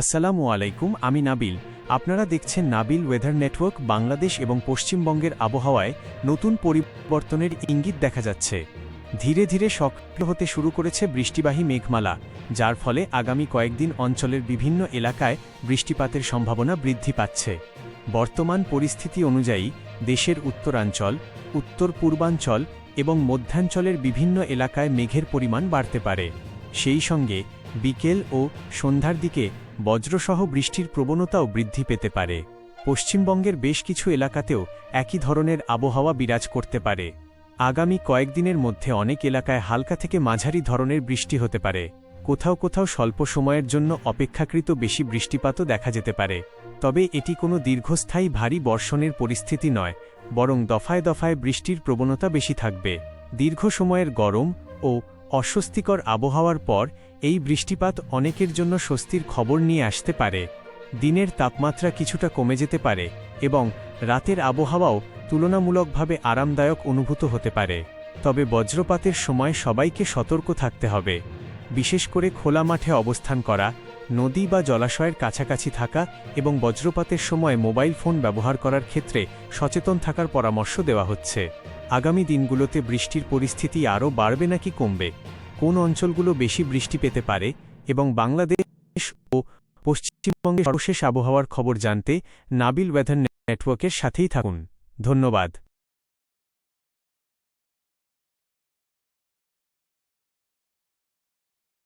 আসসালামু আলাইকুম, আমি নাবিল। আপনারা দেখছেন নাবিল ওয়েদার নেটওয়ার্ক। বাংলাদেশ এবং পশ্চিমবঙ্গের আবহাওয়ায় নতুন পরিবর্তনের ইঙ্গিত দেখা যাচ্ছে। ধীরে ধীরে সক্রিয় হতে শুরু করেছে বৃষ্টিবাহী মেঘমালা, যার ফলে আগামী কয়েকদিন অঞ্চলের বিভিন্ন এলাকায় বৃষ্টিপাতের সম্ভাবনা বৃদ্ধি পাচ্ছে। বর্তমান পরিস্থিতি অনুযায়ী দেশের উত্তরাঞ্চল, উত্তর পূর্বাঞ্চল এবং মধ্যাঞ্চলের বিভিন্ন এলাকায় মেঘের পরিমাণ বাড়তে পারে। সেই সঙ্গে বিকেল ও সন্ধ্যার দিকে বজ্রসহ বৃষ্টির প্রবণতাও বৃদ্ধি পেতে পারে। পশ্চিমবঙ্গের বেশ কিছু এলাকাতেও একই ধরনের আবহাওয়া বিরাজ করতে পারে। আগামী কয়েকদিনের মধ্যে অনেক এলাকায় হালকা থেকে মাঝারি ধরনের বৃষ্টি হতে পারে। কোথাও কোথাও স্বল্প সময়ের জন্য অপেক্ষাকৃত বেশি বৃষ্টিপাতও দেখা যেতে পারে। তবে এটি কোনো দীর্ঘস্থায়ী ভারী বর্ষণের পরিস্থিতি নয়, বরং দফায় দফায় বৃষ্টির প্রবণতা বেশি থাকবে। দীর্ঘ সময়ের গরম ও অস্বস্তিকর আবহাওয়ার পর এই বৃষ্টিপাত অনেকের জন্য স্বস্তির খবর নিয়ে আসতে পারে। দিনের তাপমাত্রা কিছুটা কমে যেতে পারে এবং রাতের আবহাওয়াও তুলনামূলকভাবে আরামদায়ক অনুভূত হতে পারে। তবে বজ্রপাতের সময় সবাইকে সতর্ক থাকতে হবে। বিশেষ করে খোলা মাঠে অবস্থান করা, নদী বা জলাশয়ের কাছাকাছি থাকা এবং বজ্রপাতের সময় মোবাইল ফোন ব্যবহার করার ক্ষেত্রে সচেতন থাকার পরামর্শ দেওয়া হচ্ছে। আগামী দিনগুলোতে বৃষ্টির পরিস্থিতি আরও বাড়বে নাকি কমবে, কোন অঞ্চলগুলো বেশি বৃষ্টি পেতে পারে এবং বাংলাদেশ ও পশ্চিমবঙ্গের সর্বশেষ আবহাওয়ার খবর জানতে নাবিল ওয়েদার নেটওয়ার্কের সাথেই থাকুন। ধন্যবাদ।